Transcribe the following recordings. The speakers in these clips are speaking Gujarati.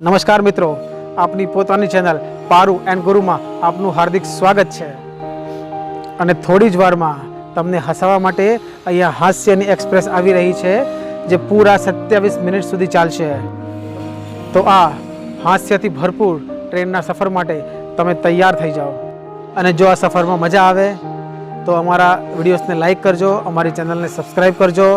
નમસ્કાર મિત્રો, આપની પોતાની ચેનલ પારુ એન્ડ ગુરુમાં આપનું હાર્દિક સ્વાગત છે. અને થોડી જ વારમાં તમને હસાવવા માટે અહીંયા હાસ્યની એક્સપ્રેસ આવી રહી છે, જે પૂરા 27 મિનિટ સુધી ચાલશે. તો આ હાસ્યથી ભરપૂર ટ્રેનના સફર માટે તમે તૈયાર થઈ જાઓ. અને જો આ સફરમાં મજા આવે તો અમારા વિડીયોઝને લાઈક કરજો, અમારી ચેનલને સબસ્ક્રાઈબ કરજો.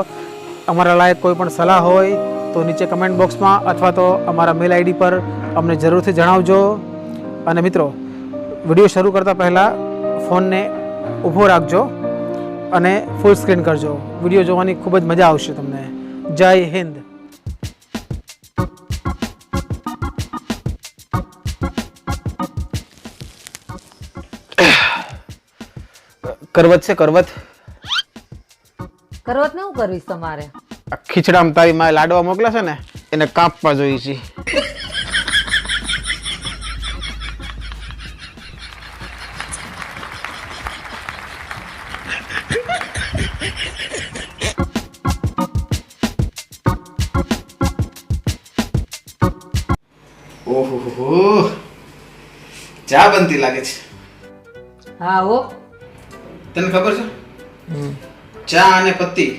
અમારા લાયક કોઈ પણ સલાહ હોય તો નીચે કમેન્ટ બોક્સમાં અથવા તો અમારા મેલ આઈડી પર અમને જરૂરથી જણાવજો. અને મિત્રો, વિડીયો શરૂ કરતાં પહેલાં ફોનને ઊભો રાખજો અને ફૂલ સ્ક્રીન કરજો. વિડીયો જોવાની ખૂબ જ મજા આવશે તમને. જય હિન્દ. કરવત છે કરવત. કરવત ને હું કરવીશ તમારે? ખીચડામાં તારી માએ લાડવા મોકલ્યા છે ને, એને કાપવા જોઈએ છે. ઓહો, ચા બનતી લાગે છે. હા હો. તને ખબર છે ચા અને પત્તી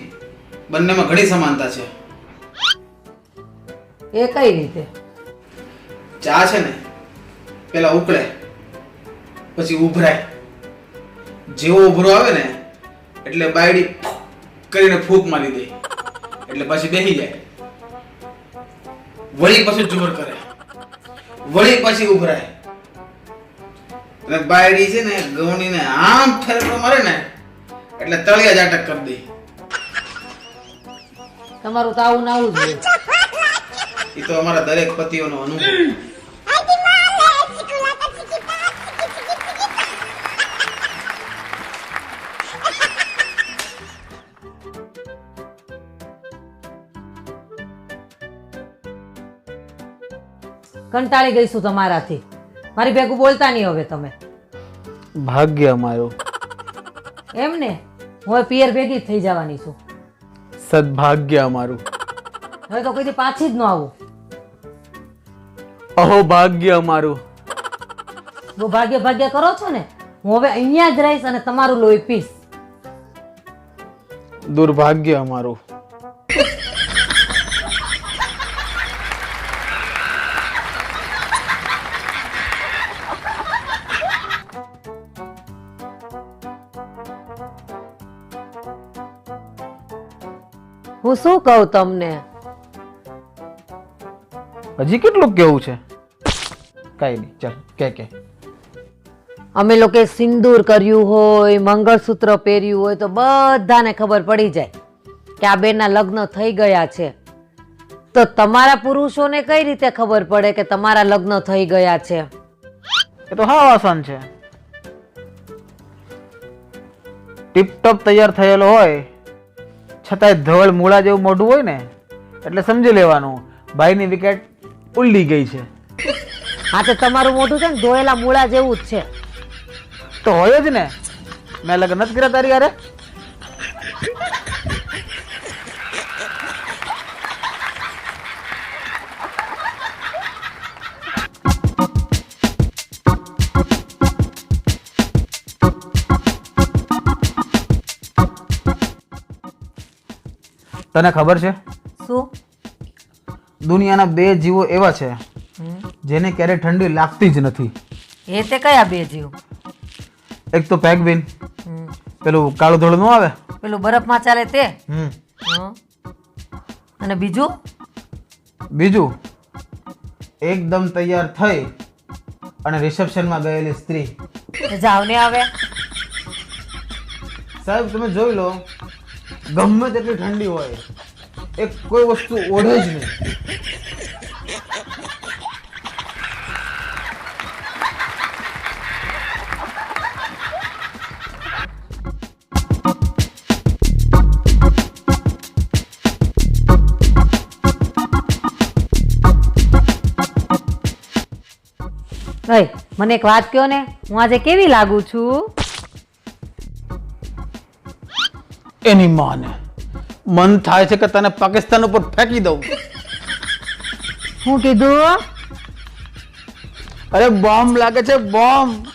બંનેમાં ઘણી સમાનતા છે. એ કઈ રીતે? ચા છે ને પેલા ઉકળે, પછી ઉભરાય. જેવો ઉભરો આવે ને એટલે બાયડી કરીને ફૂંક મારી દે, એટલે પછી બેસી જાય. વળી પછી ઝુમર કરે, વળી પછી ઉભરાય. અને બાયડી છે ને ગવણીને આમ ફેરફાર મારે ને એટલે તળિયા જાટક કરી દે. તમારું તો આવું ના આવું જોઈએ. એ તો અમારા દરેક પતિઓનો અનુભવ. કંટાળી ગઈ છું તમારાથી. મારી ભેગું બોલતા નહીં હવે તમે. ભાગ્ય અમારું. એમ ને, હું પિયર ભેગી જ થઈ જવાની છું. સદભાગ્ય અમારું. હવે તો કોઈથી પાછી જ ન આવું. અહો ભાગ્ય અમારું. બહુ ભાગ્ય ભાગ્ય કરો છો ને. હું હવે અહીંયા જ રહીશ અને તમારું લોહી પીશ. દુર્ભાગ્ય અમારું. હું શું કહું તમને? હજી કેટલું કેવું છે? કઈ નહીં, ચાલ કે. અમે લોકો સિંદૂર કર્યું હોય, મંગળસૂત્ર પહેર્યું હોય તો બધાને ખબર પડી જાય કે આ બેના લગ્ન થઈ ગયા છે. તો તમારા પુરુષોને કઈ રીતે ખબર પડે કે તમારા લગ્ન થઈ ગયા છે? એ તો હાવ આસાન છે. ટીપટોપ તૈયાર થયેલો હોય છતાંય ધવલ મૂળા જેવું મોઢું હોય ને એટલે સમજી લેવાનું ભાઈની વિકેટ ઉલ્લી ગઈ છે. હા, તો તમારું મોઢું છે ને ધોયેલા મૂળા જેવું જ છે. તો હોય જ ને. મેં લગ્ન નથી કર્યા તારી યારે. તને ખબર છે શું? દુનિયાના 2 જીવો એવા છે જેને ક્યારે ઠંડી લાગતી જ નથી. એ તે કયા 2 જીવ? એક તો પેંગ્વિન, પેલું કાળું ધોળું નું આવે, પેલું બરફમાં ચાલે તે. અને બીજું એકદમ તૈયાર થઈ અને રિસેપ્શનમાં ગયેલી સ્ત્રી. જાવ ને હવે. સાહેબ તમે જોઈ લો, ગમે તેટલી ઠંડી હોય એ કોઈ વસ્તુ ઓઢે જ નહીં. ભાઈ, મને એક વાત કહો ને, હું આજે કેવી લાગુ છું? એની માને મન થાય છે કે તને પાકિસ્તાન ઉપર ફેંકી દઉં. શું કીધું? અરે બોમ્બ લાગે છે, બોમ્બ.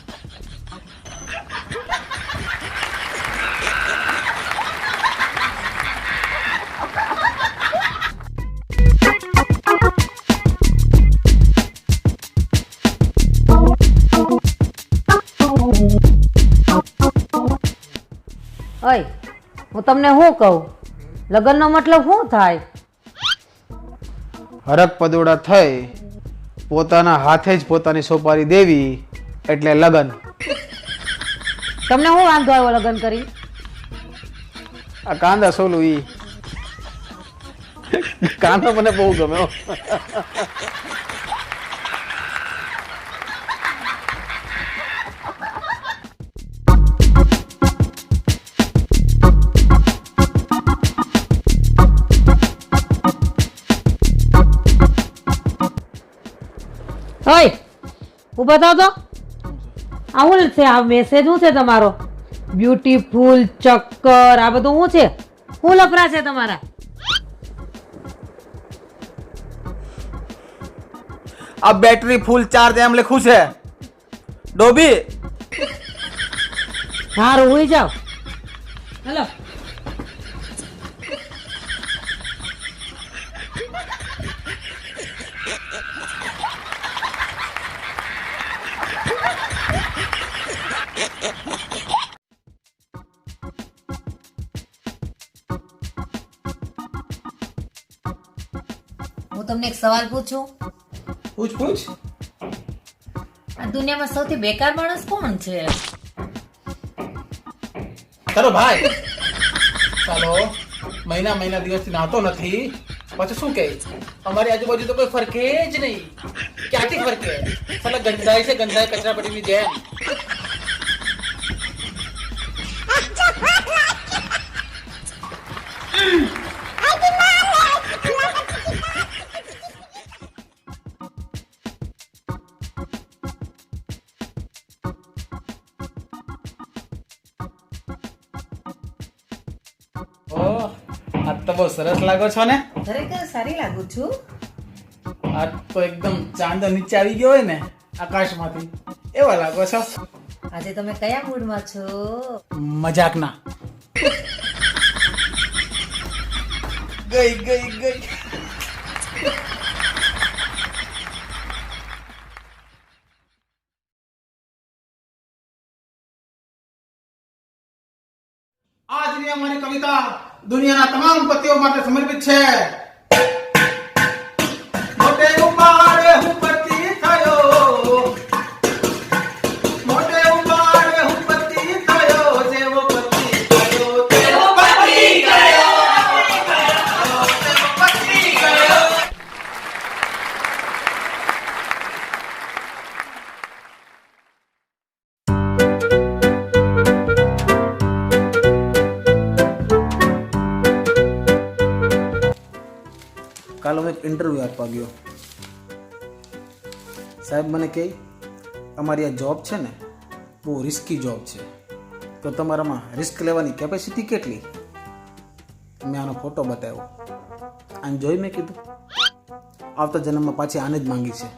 ઓય, હું તમને શું કહું, લગ્નનો મતલબ શું થાય? હરક પદોડા થઈ પોતાના હાથે જ પોતાની સોપારી દેવી એટલે લગન. તમને શું વાંધો આવ્યો લગ્ન કરી? આ કાંદા સોલું ઈ કાંદો મને બહુ ગમે હો. ઓય, ઊભા થાવ તો. આવું છે આ મેસેજ શું છે તમારો? બ્યુટીફુલ, ચક્કર, આ બધું શું છે? શું લફરા છે તમારા? આ બેટરી ફૂલ ચાર્જ એમ લખ્યું છે. ડોબી સારું, હોઈ જાઓ. હેલો. હું તમને એક સવાલ પૂછું. પૂછ. આ દુનિયામાં સૌથી બેકાર માણસ કોણ છે? તારો ભાઈ. ચાલો મહિના દિવસથી નાતો નથી, પછી શું કહે? અમારી આજુબાજુ તો કોઈ ફરકે જ નહીં. ક્યાંથી ફરકે? સાલા ગંધાય છે, ગંધાય કચરા પટીની જેમ. ઓહ, આજ તો બહુ સરસ લાગો છો ને. ખરેખર સારી લાગુ છું. આજ તો એકદમ ચાંદો નીચે આવી ગયો હોય ને આકાશમાંથી, એવા લાગો છો. આજે તમે કયા મૂડમાં છો? મજાકના. ગઈ. આજની અમારી કવિતા દુનિયાના તમામ પતિઓ માટે સમર્પિત છે. મોટે ઉપાડે હું પતિ થયો, મોટે ઉપાડે હું પતિ થયો, જેવો પતિ થયો તેવો પતિ ગયો, તેવો પતિ ગયો. કાલે હું એક ઇન્ટરવ્યૂ આપવા ગયો. સાહેબ મને કહે, અમારી આ જોબ છે ને બહુ રિસ્કી જોબ છે, તો તમારામાં રિસ્ક લેવાની કેપેસિટી કેટલી? મેં આનો ફોટો બતાવ્યો. આને જોઈ મેં કીધું, આવતા જન્મમાં પાછી આને જ માંગી છે.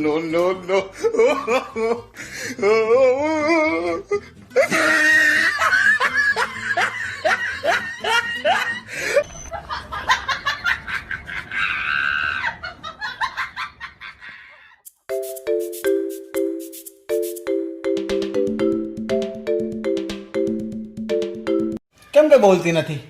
no. કેમ કે બોલતી નથી?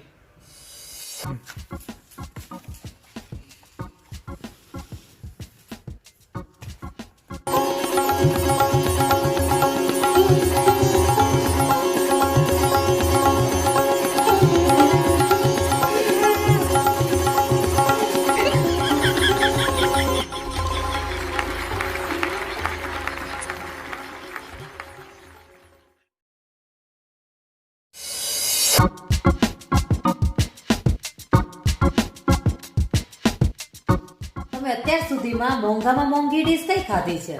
તમે અત્યાર સુધીમાં મોંઘામાં મોંઘી ડીશ કઈ ખાધી છે?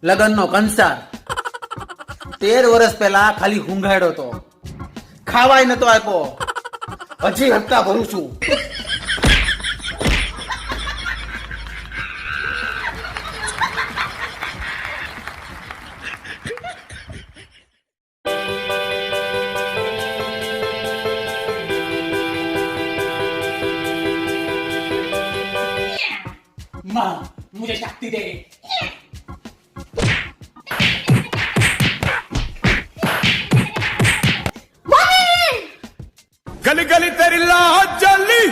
લગનનો કંસાર 13 વર્ષ પહેલા ખાલી હુંઘાડ્યો તો, ખાવાય નતો આપ્યો, હજી હપ્તા ભરું છું. माँ मुझे शक्ति दे. गली गली तेरी लाहौर जली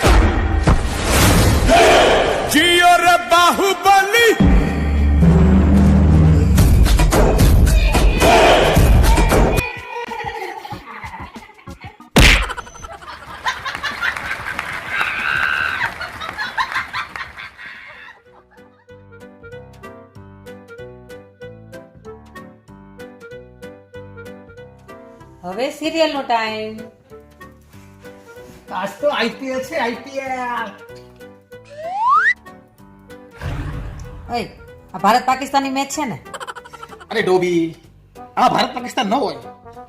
जियो रे बाहुबली. હવે સિરિયલ નો ટાઈમ. આજ તો આઈપીએલ છે, આઈપીએલ. ઓય, આ ભારત પાકિસ્તાનની મેચ છે ને? અરે ડોબી, આ ભારત પાકિસ્તાન ન હોય.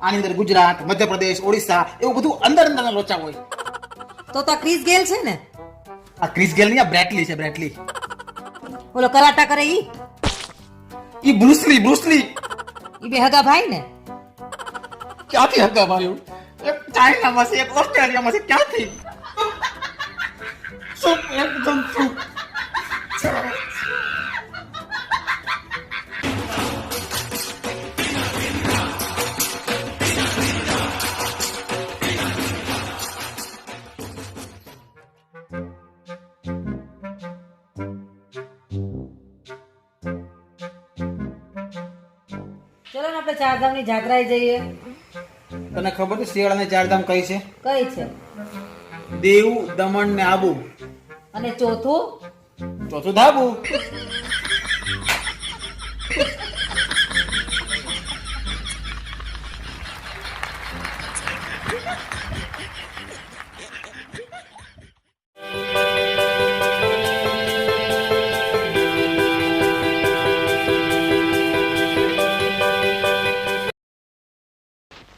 આની અંદર ગુજરાત, મધ્યપ્રદેશ, ઓડિશા એવું બધું અંદર અંદરના લોચા હોય. તો આ ક્રિસ ગેલ છે ને? આ ક્રિસ ગેલ ની આ બ્રેટલી છે, બ્રેટલી. ઓલો કરાટા કરે ઈ બ્રુસલી ઈ બે હગા ભાઈ ને? ક્યાંથી હગા ભાઈ? એક ચાઇનામાં છે, એક ઓસ્ટ્રેલિયામાં છે, ક્યાંથી? શું એકદમ શું? ચલો ને આપણે ચારધામની જાત્રાએ જઈએ. તને ખબર છે શિયાળાની ચારધામ કઈ છે? કઈ છે? દીવ, દમણ ને આબુ. અને ચોથું? ચોથું ધાબુ.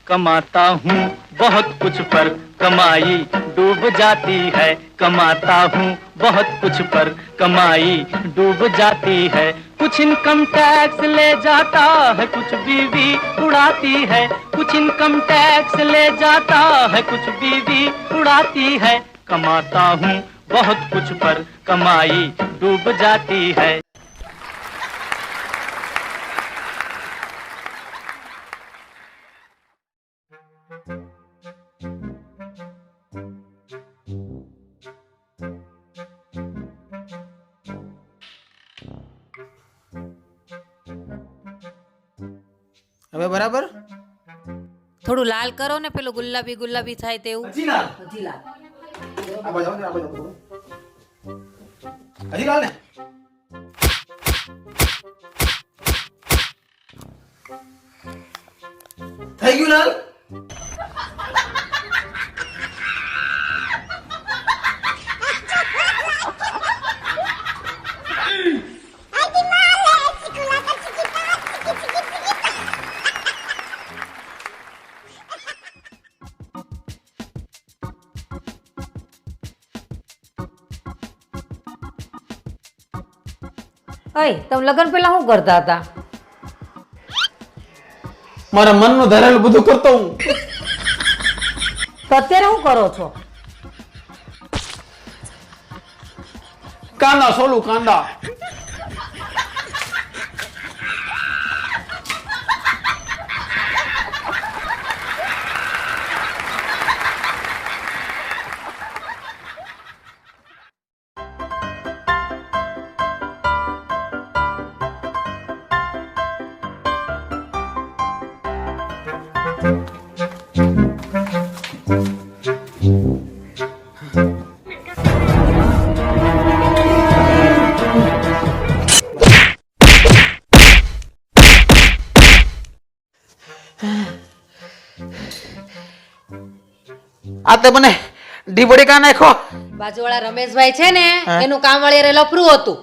कमाता हूँ बहुत कुछ पर कमाई डूब जाती है. कमाता हूँ बहुत कुछ पर कमाई डूब जाती है. कुछ इनकम टैक्स ले जाता है, कुछ बीवी उड़ाती है. कुछ इनकम टैक्स ले जाता है, कुछ बीवी उड़ाती है. कमाता हूँ बहुत कुछ पर कमाई डूब जाती है. હવે બરાબર? થોડું લાલ કરો ને, પેલું ગુલાબી ગુલાબી થાય તેવું. હજી લાલ? હજી લાલ. આ બાજુ આવો ને, આ બાજુ આવો. હજી લાલ ને? થઈ ગયું લાલ? ઓય, તમે લગન પહેલા શું કરતા હતા? મારા મનનું ધરેલું બધું કરતો હું. તો અત્યારે શું કરો છો? કાંદા સોલું, કાંદા. આ તે મને ડીબડી કા નાખો. બાજુવાળા રમેશભાઈ છે ને એનું કામ વાળી લફરું હતું.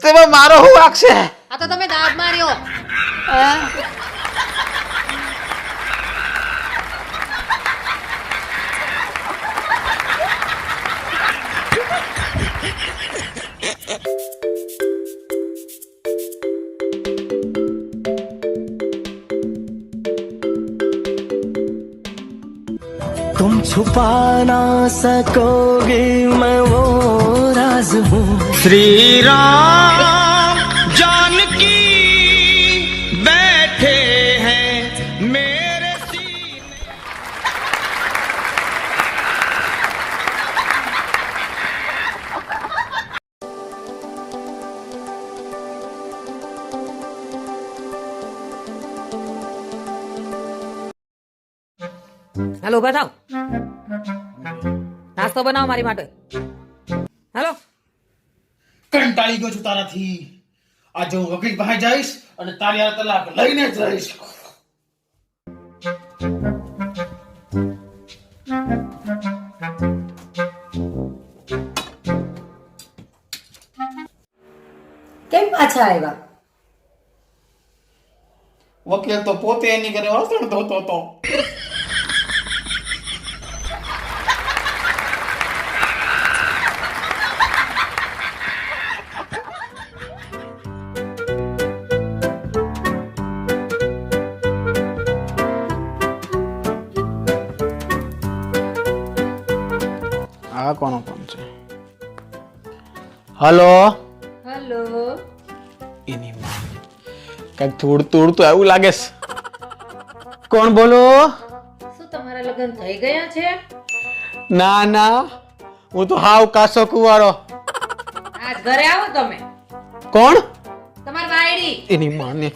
તેમાં મારો શું વાંક છે? આ તો તમે દાબ માર્યો. तुम छुपा ना सकोगे मैं वो राज हूँ. श्री राम जानकी बैठे हैं मेरे सीने હાલો ઉભા થાવ. નાસ્તો બનાવો મારી માટે. હાલો. કંટાળી ગયો છું તારાથી. આજે હું વકીલ પાસે જઈશ અને તારી આ તલાક લઈને જ રહીશ. કેમ પાછા આવ્યા? વકીલ તો પોતે એની ઘરે વાસણ ધોતો હતો. આ કોનો ફોન છે? હલો. હેલો. એની માં કઈક થોડતું ઉડતું એવું લાગે છે. કોણ બોલો? શું તમારા લગ્ન થઈ ગયા છે? ના ના, હું તો હાવ કાસો કુવારો. આજ ઘરે આવો તમે. કોણ? તમારી વાયડી. એની માને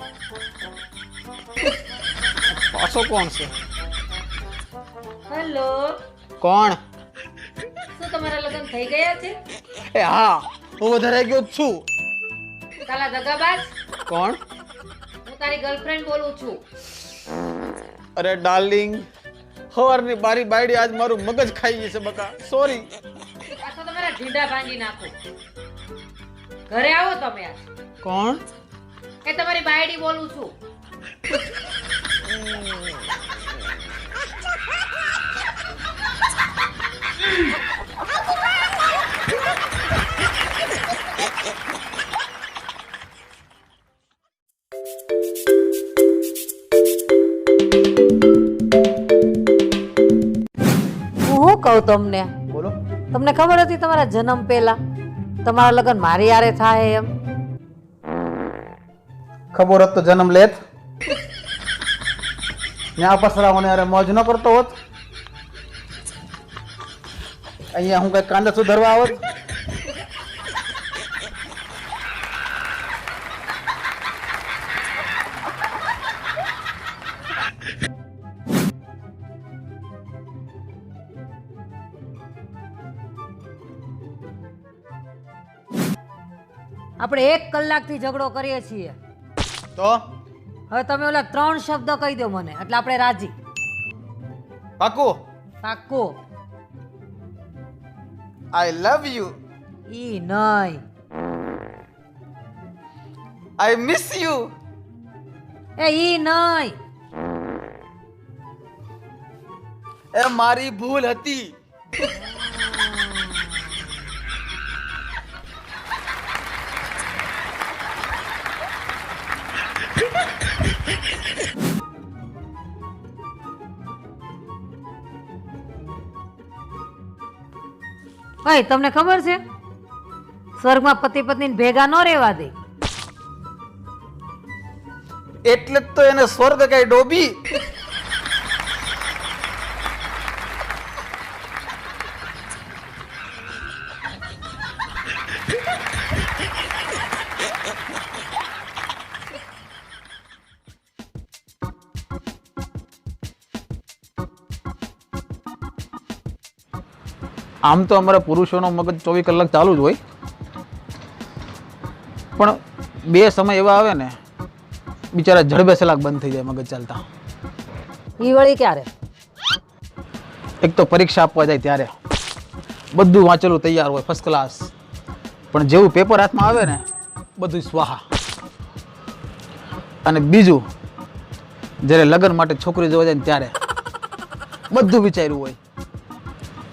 પાછો કોણ છે? હેલો. કોણ? શું તમારા લગ્ન થઈ ગયા છે? એ હા, હું વધારે ગયો જ છું. કાલા દગાબાજ. કોણ? હું તારી ગર્લફ્રેન્ડ બોલું છું. અરે ડાર્લિંગ, સવારની બારી બાયડી આજ મારું મગજ ખાઈ ગઈ છે બકા. સોરી. આ તો તમારા ઢીંડા ભાંગી નાખો. ઘરે આવો તમે આજ. કોણ? એ તમારી બાયડી બોલું છું. હું કહું તમને, બોલો. તમને ખબર હતી તમારા જન્મ પહેલા તમારા લગ્ન મારી હારે થાય એમ? ખબર હોત તો જન્મ લેત. ત્યાં પસરાઓને અરે મોજ ન કરતો હોત. અહીંયા હું કઈ કાંદા સુધારવા આવત. આપણે 1 કલાકથી ઝઘડો કરીએ છીએ. તો હવે તમે ઓલા 3 શબ્દ કહી દો મને એટલે આપણે રાજી. પાકું. પાક્કું. આઈ લવ યુ. ઈ નહીં. I miss you. એ ઈ નહીં. એ મારી ભૂલ હતી. ભાઈ તમને ખબર છે સ્વર્ગમાં પતિ પત્ની ભેગા ન રહેવા દે. એટલે જ તો એને સ્વર્ગ કઈ ડોબી. આમ તો અમારા પુરુષોનો મગજ 24 કલાક ચાલુ જ હોય, પણ બે સમય એવા આવે ને બિચારા જડબે સલાક બંધ થઈ જાય મગજ ચાલતા. ઈ વળી ક્યારે? એક તો પરીક્ષા આપવા જાય ત્યારે, બધું વાંચેલું તૈયાર હોય ફર્સ્ટ ક્લાસ, પણ જેવું પેપર હાથમાં આવે ને બધું સ્વાહા. અને બીજું, જ્યારે લગ્ન માટે છોકરી જોવા જાય ને ત્યારે બધું વિચાર્યું હોય,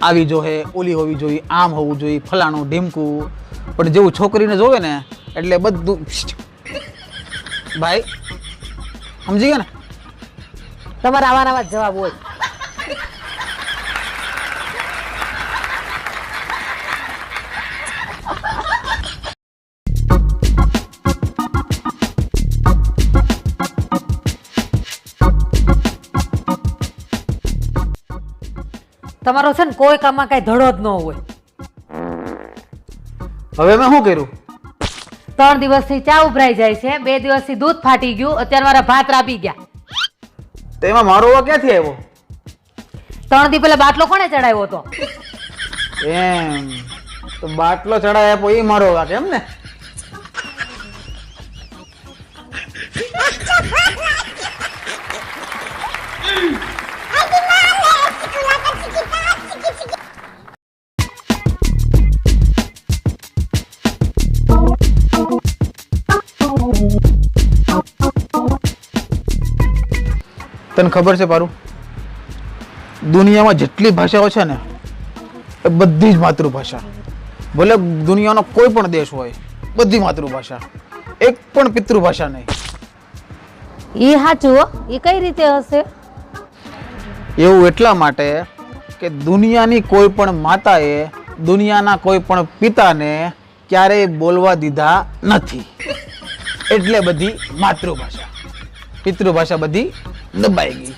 આવી જોહે, ઓલી હોવી જોઈએ, આમ હોવું જોઈએ, ફલાણું ઢીમકું, પણ જેવું છોકરીને જોવે ને એટલે બધું ભાઈ સમજી ગયા ને. તમારા આવા નવા જવાબ હોય. તમારો છે ને કોઈ કામમાં કઈ ધડો જ ન હોય. હવે મેં શું કર્યું? 3 દિવસથી ચા ઉભરાઈ જાય છે, 2 દિવસથી દૂધ ફાટી ગયું, અત્યારે મારા ભાત રાપી ગયા. તો એમાં મારો વાંક ક્યાંથી આવ્યો? 3 દી પહેલા બાટલો કોણે ચડાવ્યો હતો? એમ તો બાટલો ચડાય આપો એ મારો વાંક એમ ને? તને ખબર છે પારું, દુનિયામાં જેટલી ભાષાઓ છે ને એ બધી જ માતૃભાષા, ભલે દુનિયાનો કોઈ પણ દેશ હોય, બધી માતૃભાષા, એક પણ પિતૃભાષા નહીં. એ સાચું હો. એ કઈ રીતે હશે? એવું એટલા માટે કે દુનિયાની કોઈ પણ માતાએ દુનિયાના કોઈ પણ પિતાને ક્યારેય બોલવા દીધા નથી, એટલે બધી માતૃભાષા. પિતૃભાષા બધી દબાઈ ગઈ.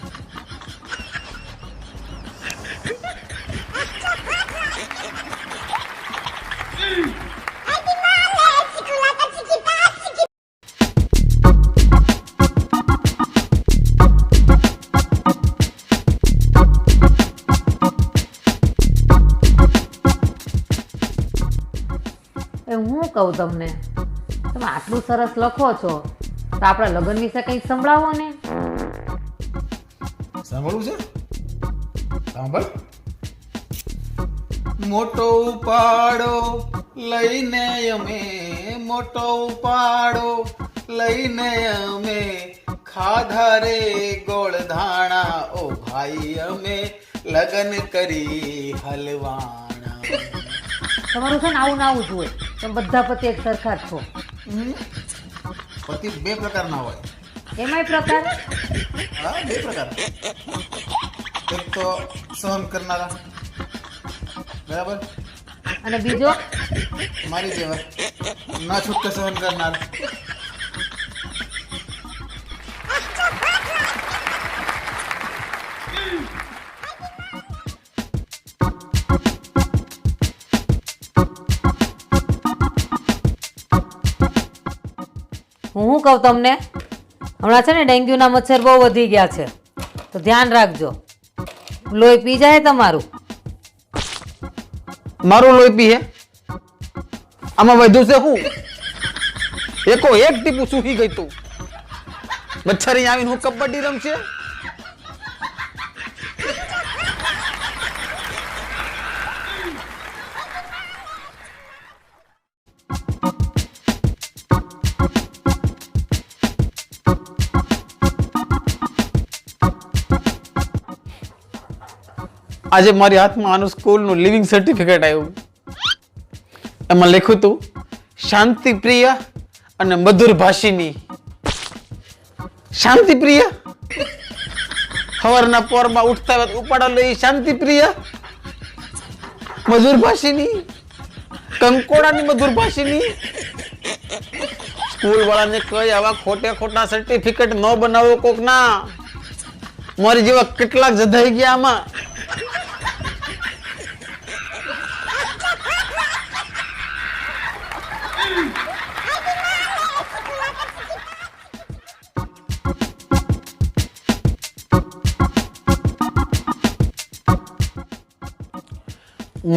એ હું કહું તમને, તમે આટલું સરસ લખો છો તો આપણા લગ્ન વિશે કંઈક સંભળાવો ને. સાંભળવું છે? સાંભળ. મોટો ઉપાડો લઈને અમે, મોટો ઉપાડો લઈને અમે, ખાધા રે ગોળ ધાણા, ઓ ભાઈ અમે લગન કરી હલવાણા. તમારું છે ને આવું ના આવું જોઈએ. તમે બધા પતિ એક સરખા જ છો. પતિ બે પ્રકારના હોય. એમાંય પ્રકાર? હા, બે પ્રકાર. એક તો સહન કરનારા, બરાબર, અને બીજો? મારી જેવા ના છૂટકે સહન કરનાર. હું શું કહું તમને, હમણાં છે ને ડેન્ગ્યુના મચ્છર બહુ વધી ગયા છે, તો ધ્યાન રાખજો. લોહી પી જાય તમારું. મારું લોહી પીએ? આમાં વધુ છે શું? એકો એક ટીપું સૂકી ગઈ તું. મચ્છરી આવીને હું કબડ્ડી રમશે? આજે મારી હાથમાં આનું સ્કૂલનું લિવિંગ સર્ટિફિકેટ આવ્યું. એમાં લખ્યું હતું શાંતિપ્રિય અને મધુર ભાષીની. શાંતિપ્રિય? સવારના પોરમાં ઉઠતા ઉપાડો લઈ શાંતિપ્રિય? મધુર ભાષીની? કંકોડાની મધુર ભાષીની? સ્કૂલ વાળાને કઈ આવા ખોટા સર્ટિફિકેટ ન બનાવો કોક ના. મારી જેવા કેટલાક જધાઈ ગયા આમાં.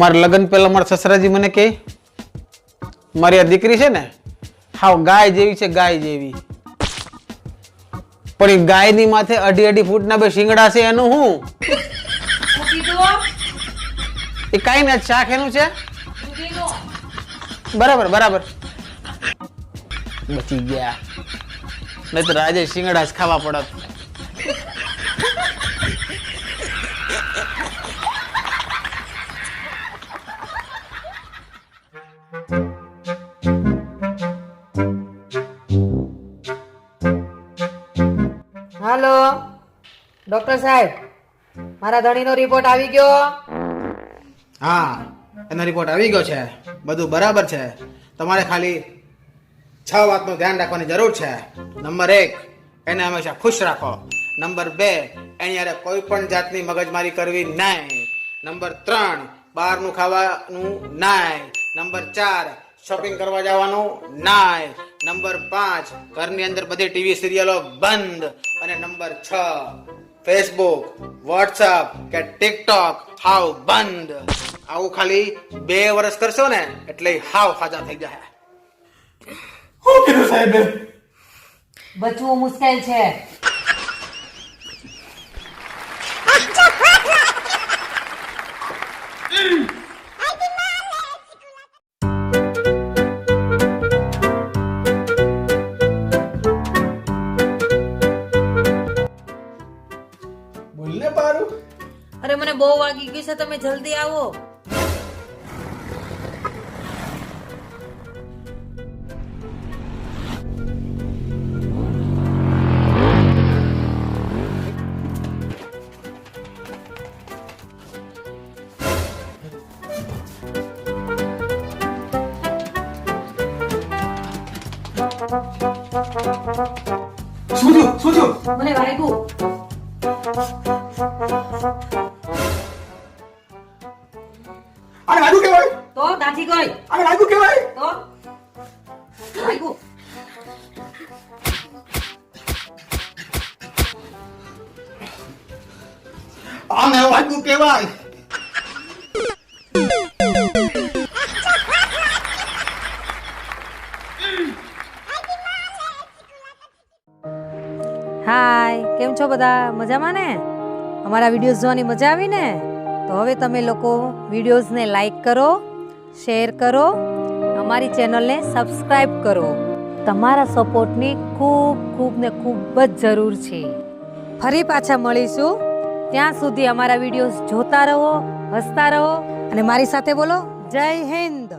મારા લગ્ન પહેલા મારા સસરાજી મને કહે, મારી આ દીકરી છે ને હાવ ગાય જેવી છે, ગાય જેવી. પણ એ ગાયની માથે 2.5 ફૂટના 2 શિંગડા છે, એનું હું? એ કાંઈ નહીં, શાક એનું છે. બરાબર બરાબર, બચી ગયા, નહીં તો આજે શિંગડા જ ખાવા પડત. હાલો ડોક્ટર સાહેબ, મારા ધણીનો રિપોર્ટ આવી ગયો. હા, એનો રિપોર્ટ આવી ગયો છે, બધું બરાબર છે. તમારે ખાલી 6 વાતનું ધ્યાન રાખવાની જરૂર છે. નંબર 1, એને હંમેશા ખુશ રાખો. નંબર 2, એની યારે કોઈ પણ જાતની મગજમારી કરવી નહીં. નંબર 3, બહારનું ખાવાનું નહીં. નંબર 4, શોપિંગ કરવા જવાનું નહીં. નંબર 5, ઘરની અંદર બધી ટીવી સિરિયલો બંધ. અને નંબર 6, ફેસબુક, વોટ્સઅપ કે ટિકટોક હાવ બંધ. આવું ખાલી 2 વર્ષ કરશો ને એટલે હાવ ખાજા થઈ જાય. શું કીધું સાહેબ? બચવું મુશ્કેલ છે. બોલને પારું. અરે મને બહુ વાગી ગયું છે, તમે જલ્દી આવો. શું થયું? મને વાગ્યું. અરે વાગ્યું કેવાય? તો દાઢી ગઈ. અરે વાગ્યું કેવાય? તો વાગ્યું. આને વાગ્યું કેવાય? હાય, કેમ છો બધા? મજામાં ને? અમારા વિડીયોઝ જોવાની મજા આવી ને? તો હવે તમે લોકો વિડીયોઝને લાઈક કરો, શેર કરો, અમારી ચેનલને સબસ્ક્રાઈબ કરો. તમારા સપોર્ટની ખૂબ ખૂબ ને ખૂબ જ જરૂર છે. ફરી પાછા મળીશું. ત્યાં સુધી અમારા વિડીયોઝ જોતા રહો, હસતા રહો અને મારી સાથે બોલો જય હિન્દ.